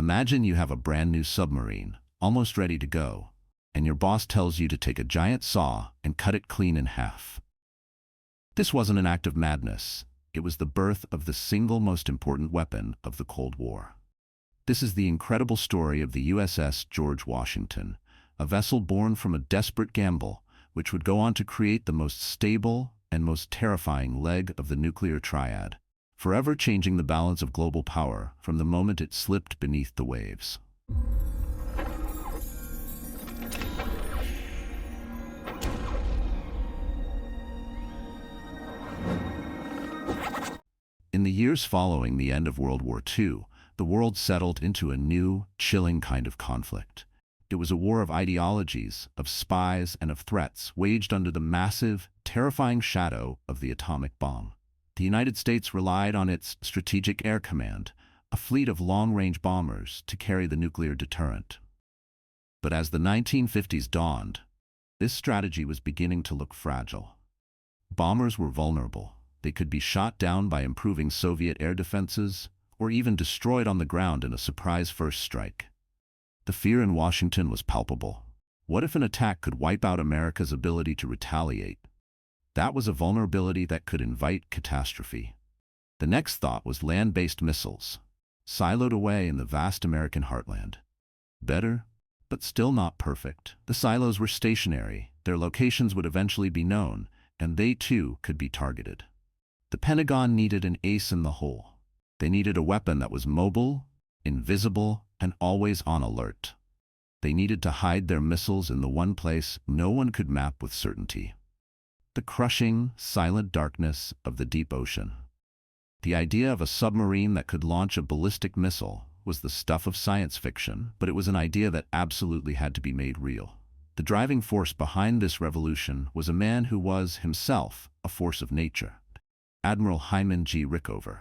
Imagine you have a brand new submarine, almost ready to go, and your boss tells you to take a giant saw and cut it clean in half. This wasn't an act of madness. It was the birth of the single most important weapon of the Cold War. This is the incredible story of the USS George Washington, a vessel born from a desperate gamble, which would go on to create the most stable and most terrifying leg of the nuclear triad, forever changing the balance of global power from the moment it slipped beneath the waves. In the years following the end of World War II, the world settled into a new, chilling kind of conflict. It was a war of ideologies, of spies, and of threats waged under the massive, terrifying shadow of the atomic bomb. The United States relied on its Strategic Air Command, a fleet of long-range bombers, to carry the nuclear deterrent. But as the 1950s dawned, this strategy was beginning to look fragile. Bombers were vulnerable. They could be shot down by improving Soviet air defenses, or even destroyed on the ground in a surprise first strike. The fear in Washington was palpable. What if an attack could wipe out America's ability to retaliate? That was a vulnerability that could invite catastrophe. The next thought was land-based missiles, siloed away in the vast American heartland. Better, but still not perfect. The silos were stationary, their locations would eventually be known, and they too could be targeted. The Pentagon needed an ace in the hole. They needed a weapon that was mobile, invisible, and always on alert. They needed to hide their missiles in the one place no one could map with certainty: the crushing, silent darkness of the deep ocean. The idea of a submarine that could launch a ballistic missile was the stuff of science fiction, but it was an idea that absolutely had to be made real. The driving force behind this revolution was a man who was, himself, a force of nature: Admiral Hyman G. Rickover.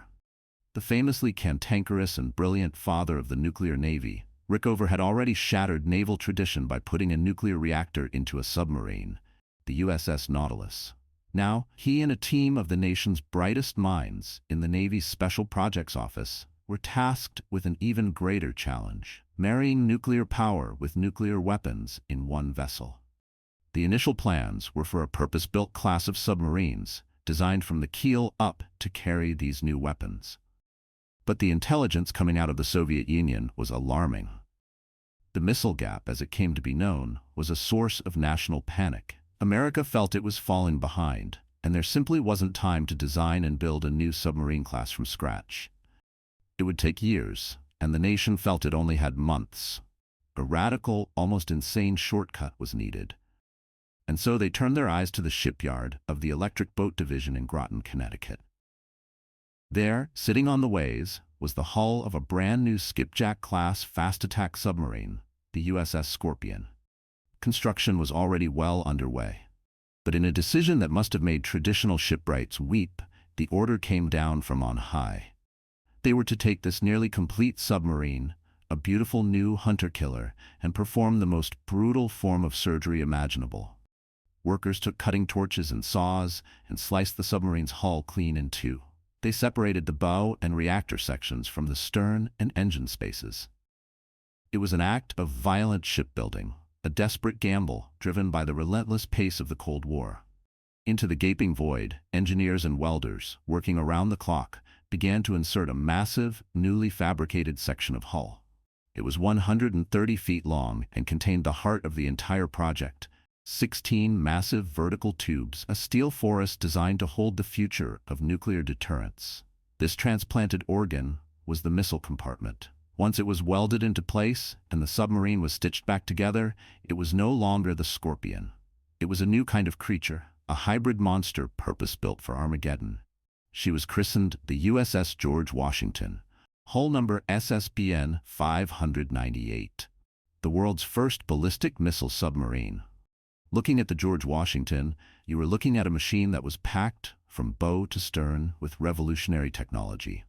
The famously cantankerous and brilliant father of the nuclear navy, Rickover had already shattered naval tradition by putting a nuclear reactor into a submarine, the USS Nautilus. Now, he and a team of the nation's brightest minds in the Navy's Special Projects Office were tasked with an even greater challenge: marrying nuclear power with nuclear weapons in one vessel. The initial plans were for a purpose-built class of submarines, designed from the keel up to carry these new weapons. But the intelligence coming out of the Soviet Union was alarming. The missile gap, as it came to be known, was a source of national panic. America felt it was falling behind, and there simply wasn't time to design and build a new submarine class from scratch. It would take years, and the nation felt it only had months. A radical, almost insane shortcut was needed. And so they turned their eyes to the shipyard of the Electric Boat Division in Groton, Connecticut. There, sitting on the ways, was the hull of a brand-new skipjack-class fast-attack submarine, the USS Scorpion. Construction was already well underway. But in a decision that must have made traditional shipwrights weep, the order came down from on high. They were to take this nearly complete submarine, a beautiful new hunter-killer, and perform the most brutal form of surgery imaginable. Workers took cutting torches and saws and sliced the submarine's hull clean in two. They separated the bow and reactor sections from the stern and engine spaces. It was an act of violent shipbuilding, a desperate gamble driven by the relentless pace of the Cold War. Into the gaping void, engineers and welders, working around the clock, began to insert a massive, newly fabricated section of hull. It was 130 feet long and contained the heart of the entire project: 16 massive vertical tubes, a steel forest designed to hold the future of nuclear deterrence. This transplanted organ was the missile compartment. Once it was welded into place and the submarine was stitched back together, it was no longer the Scorpion. It was a new kind of creature, a hybrid monster purpose-built for Armageddon. She was christened the USS George Washington, hull number SSBN-598, the world's first ballistic missile submarine. Looking at the George Washington, you were looking at a machine that was packed, from bow to stern, with revolutionary technology.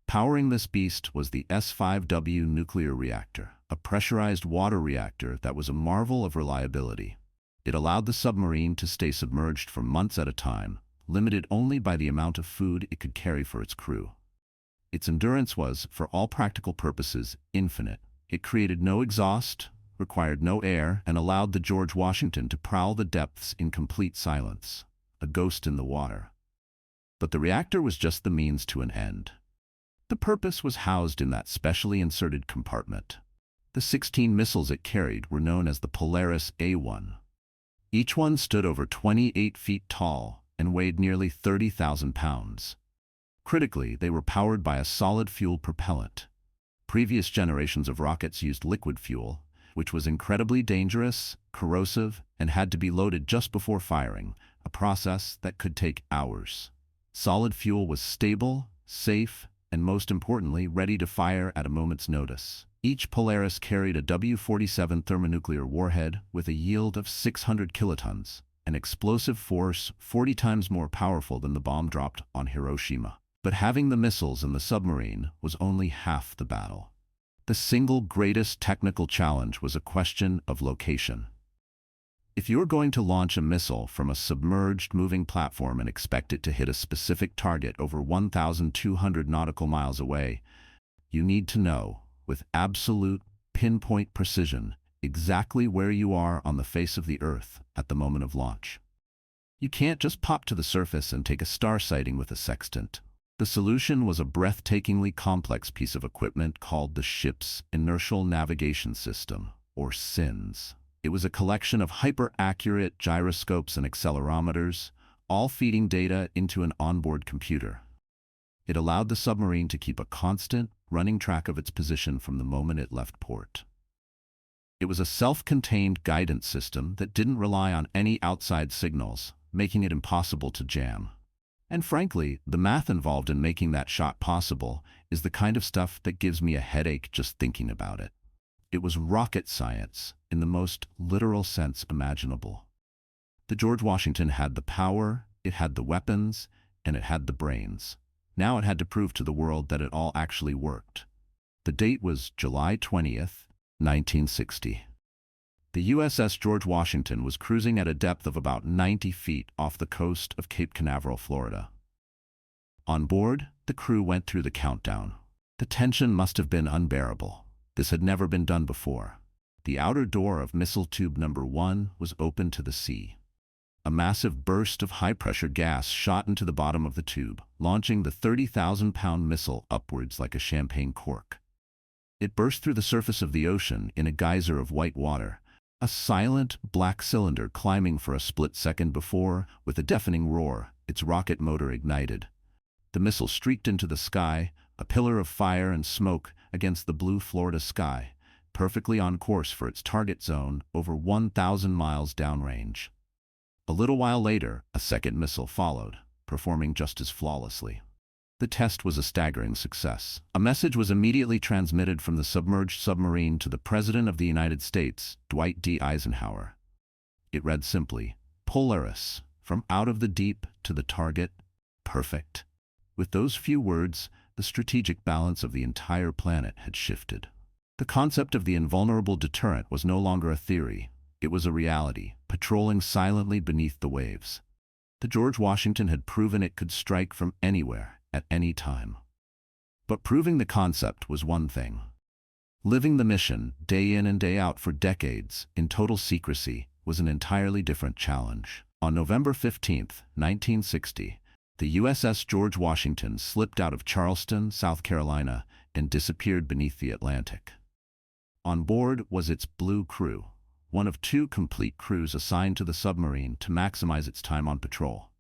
Powering this beast was the S-5W nuclear reactor, a pressurized water reactor that was a marvel of reliability. It allowed the submarine to stay submerged for months at a time, limited only by the amount of food it could carry for its crew. Its endurance was, for all practical purposes, infinite. It created no exhaust, required no air, and allowed the George Washington to prowl the depths in complete silence, a ghost in the water. But the reactor was just the means to an end. The purpose was housed in that specially inserted compartment. The 16 missiles it carried were known as the Polaris A-1. Each one stood over 28 feet tall and weighed nearly 30,000 pounds. Critically, they were powered by a solid-fuel propellant. Previous generations of rockets used liquid fuel, which was incredibly dangerous, corrosive, and had to be loaded just before firing, a process that could take hours. Solid fuel was stable, safe, and most importantly, ready to fire at a moment's notice. Each Polaris carried a W-47 thermonuclear warhead with a yield of 600 kilotons, an explosive force 40 times more powerful than the bomb dropped on Hiroshima. But having the missiles and the submarine was only half the battle. The single greatest technical challenge was a question of location. If you were going to launch a missile from a submerged moving platform and expect it to hit a specific target over 1,200 nautical miles away, you need to know, with absolute pinpoint precision, exactly where you are on the face of the Earth at the moment of launch. You can't just pop to the surface and take a star sighting with a sextant. The solution was a breathtakingly complex piece of equipment called the Ship's Inertial Navigation System, or SINS. It was a collection of hyper-accurate gyroscopes and accelerometers, all feeding data into an onboard computer. It allowed the submarine to keep a constant, running track of its position from the moment it left port. It was a self-contained guidance system that didn't rely on any outside signals, making it impossible to jam. And frankly, the math involved in making that shot possible is the kind of stuff that gives me a headache just thinking about it. It was rocket science, in the most literal sense imaginable. The George Washington had the power, it had the weapons, and it had the brains. Now it had to prove to the world that it all actually worked. The date was July 20th, 1960. The USS George Washington was cruising at a depth of about 90 feet off the coast of Cape Canaveral, Florida. On board, the crew went through the countdown. The tension must have been unbearable. This had never been done before. The outer door of missile tube number 1 was open to the sea. A massive burst of high-pressure gas shot into the bottom of the tube, launching the 30,000-pound missile upwards like a champagne cork. It burst through the surface of the ocean in a geyser of white water, a silent, black cylinder climbing for a split second before, with a deafening roar, its rocket motor ignited. The missile streaked into the sky, a pillar of fire and smoke against the blue Florida sky, perfectly on course for its target zone over 1,000 miles downrange. A little while later, a second missile followed, performing just as flawlessly. The test was a staggering success. A message was immediately transmitted from the submerged submarine to the President of the United States, Dwight D. Eisenhower. It read simply, "Polaris, from out of the deep to the target, perfect." With those few words, the strategic balance of the entire planet had shifted. The concept of the invulnerable deterrent was no longer a theory. It was a reality, patrolling silently beneath the waves. The George Washington had proven it could strike from anywhere, at any time. But proving the concept was one thing. Living the mission, day in and day out for decades, in total secrecy, was an entirely different challenge. On November 15, 1960, the USS George Washington slipped out of Charleston, South Carolina, and disappeared beneath the Atlantic. On board was its blue crew, one of 2 complete crews assigned to the submarine to maximize its time on patrol.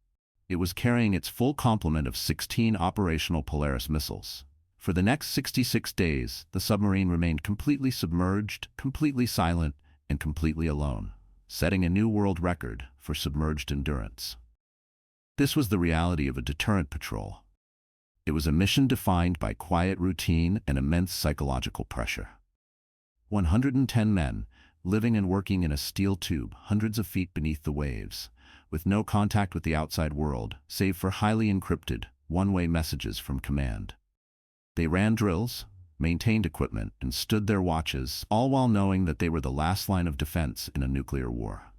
It was carrying its full complement of 16 operational Polaris missiles. For the next 66 days, the submarine remained completely submerged, completely silent, and completely alone, setting a new world record for submerged endurance. This was the reality of a deterrent patrol. It was a mission defined by quiet routine and immense psychological pressure. 110 men, living and working in a steel tube hundreds of feet beneath the waves, with no contact with the outside world, save for highly encrypted, one-way messages from command. They ran drills, maintained equipment, and stood their watches, all while knowing that they were the last line of defense in a nuclear war.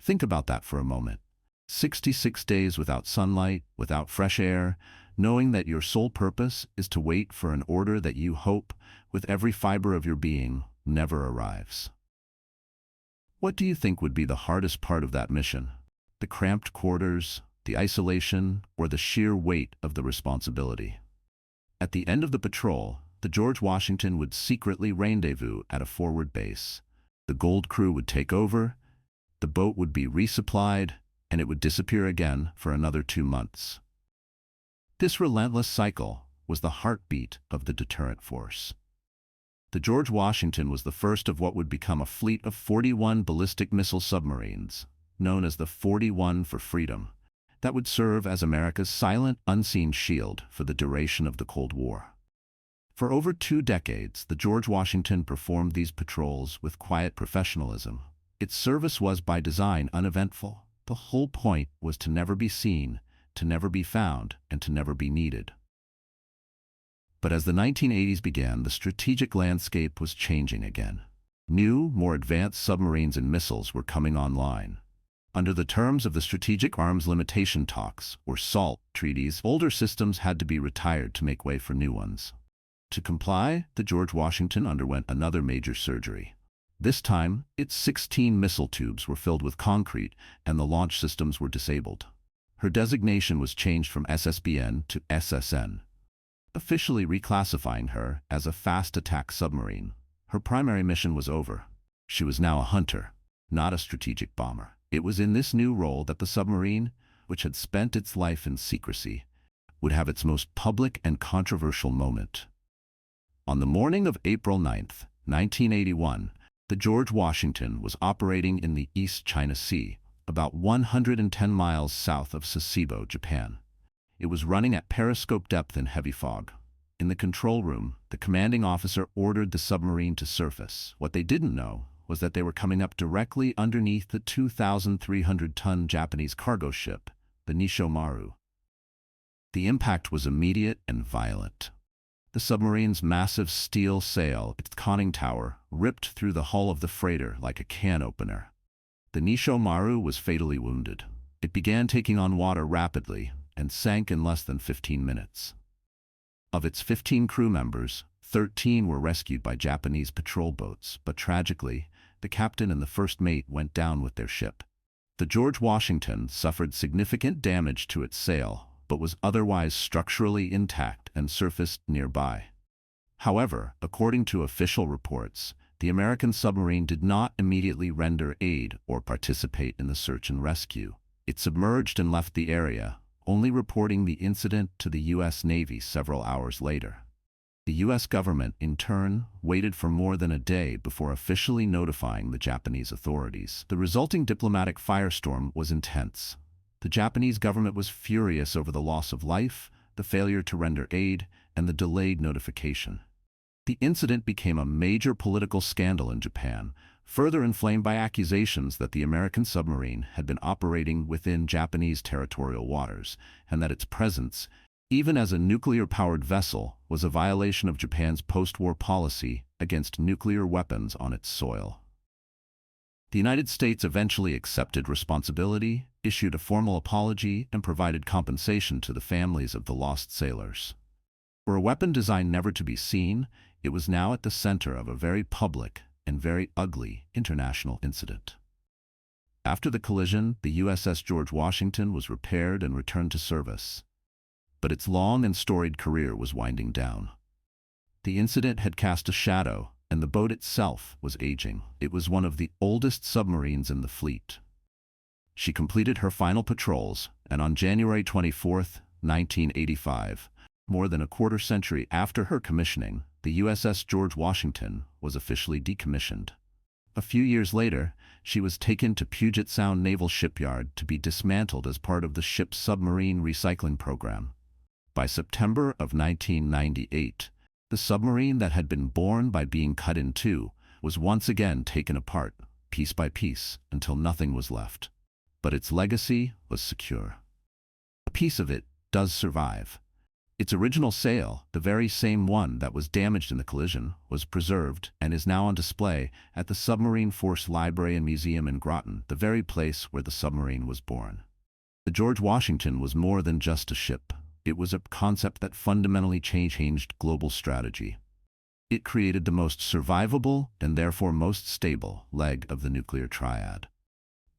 Think about that for a moment. 66 days without sunlight, without fresh air, knowing that your sole purpose is to wait for an order that you hope, with every fiber of your being, never arrives. What do you think would be the hardest part of that mission? The cramped quarters, the isolation, or the sheer weight of the responsibility? At the end of the patrol, the George Washington would secretly rendezvous at a forward base. The gold crew would take over, the boat would be resupplied, and it would disappear again for another 2 months. This relentless cycle was the heartbeat of the deterrent force. The George Washington was the first of what would become a fleet of 41 ballistic missile submarines, known as the 41 for Freedom, that would serve as America's silent, unseen shield for the duration of the Cold War. For over 2 decades, the George Washington performed these patrols with quiet professionalism. Its service was by design uneventful. The whole point was to never be seen, to never be found, and to never be needed. But as the 1980s began, the strategic landscape was changing again. New, more advanced submarines and missiles were coming online. Under the terms of the Strategic Arms Limitation Talks, or SALT, treaties, older systems had to be retired to make way for new ones. To comply, the George Washington underwent another major surgery. This time, its 16 missile tubes were filled with concrete and the launch systems were disabled. Her designation was changed from SSBN to SSN, officially reclassifying her as a fast attack submarine. Her primary mission was over. She was now a hunter, not a strategic bomber. It was in this new role that the submarine, which had spent its life in secrecy, would have its most public and controversial moment. On the morning of April 9, 1981, the George Washington was operating in the East China Sea, about 110 miles south of Sasebo, Japan. It was running at periscope depth in heavy fog. In the control room, the commanding officer ordered the submarine to surface. What they didn't know was that they were coming up directly underneath the 2,300-ton Japanese cargo ship, the Nissho Maru. The impact was immediate and violent. The submarine's massive steel sail, its conning tower, ripped through the hull of the freighter like a can opener. The Nissho Maru was fatally wounded. It began taking on water rapidly and sank in less than 15 minutes. Of its 15 crew members, 13 were rescued by Japanese patrol boats, but tragically, the captain and the first mate went down with their ship. The George Washington suffered significant damage to its sail, but was otherwise structurally intact and surfaced nearby. However, according to official reports, the American submarine did not immediately render aid or participate in the search and rescue. It submerged and left the area, only reporting the incident to the U.S. Navy several hours later. The U.S. government, in turn, waited for more than a day before officially notifying the Japanese authorities. The resulting diplomatic firestorm was intense. The Japanese government was furious over the loss of life, the failure to render aid, and the delayed notification. The incident became a major political scandal in Japan, further inflamed by accusations that the American submarine had been operating within Japanese territorial waters, and that its presence, even as a nuclear-powered vessel, was a violation of Japan's post-war policy against nuclear weapons on its soil. The United States eventually accepted responsibility, issued a formal apology, and provided compensation to the families of the lost sailors. For a weapon designed never to be seen, it was now at the center of a very public and very ugly international incident. After the collision, the USS George Washington was repaired and returned to service. But its long and storied career was winding down. The incident had cast a shadow, and the boat itself was aging. It was one of the oldest submarines in the fleet. She completed her final patrols, and on January 24, 1985, more than a quarter century after her commissioning, the USS George Washington was officially decommissioned. A few years later, she was taken to Puget Sound Naval Shipyard to be dismantled as part of the ship's submarine recycling program. By September of 1998, the submarine that had been born by being cut in two was once again taken apart, piece by piece, until nothing was left. But its legacy was secure. A piece of it does survive. Its original sail, the very same one that was damaged in the collision, was preserved and is now on display at the Submarine Force Library and Museum in Groton, the very place where the submarine was born. The George Washington was more than just a ship. It was a concept that fundamentally changed global strategy. It created the most survivable and therefore most stable leg of the nuclear triad.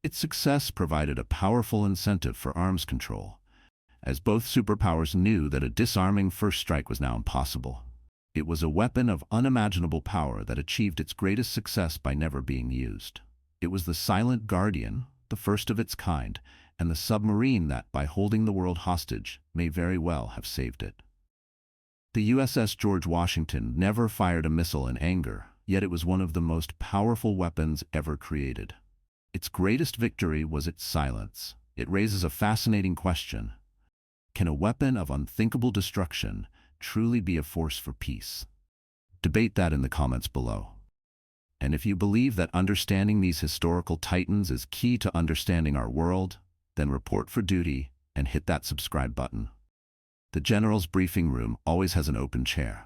Its success provided a powerful incentive for arms control, as both superpowers knew that a disarming first strike was now impossible. It was a weapon of unimaginable power that achieved its greatest success by never being used. It was the silent guardian, the first of its kind, and the submarine that, by holding the world hostage, may very well have saved it. The USS George Washington never fired a missile in anger, yet it was one of the most powerful weapons ever created. Its greatest victory was its silence. It raises a fascinating question. Can a weapon of unthinkable destruction truly be a force for peace? Debate that in the comments below. And if you believe that understanding these historical titans is key to understanding our world, then report for duty and hit that subscribe button. The General's briefing room always has an open chair.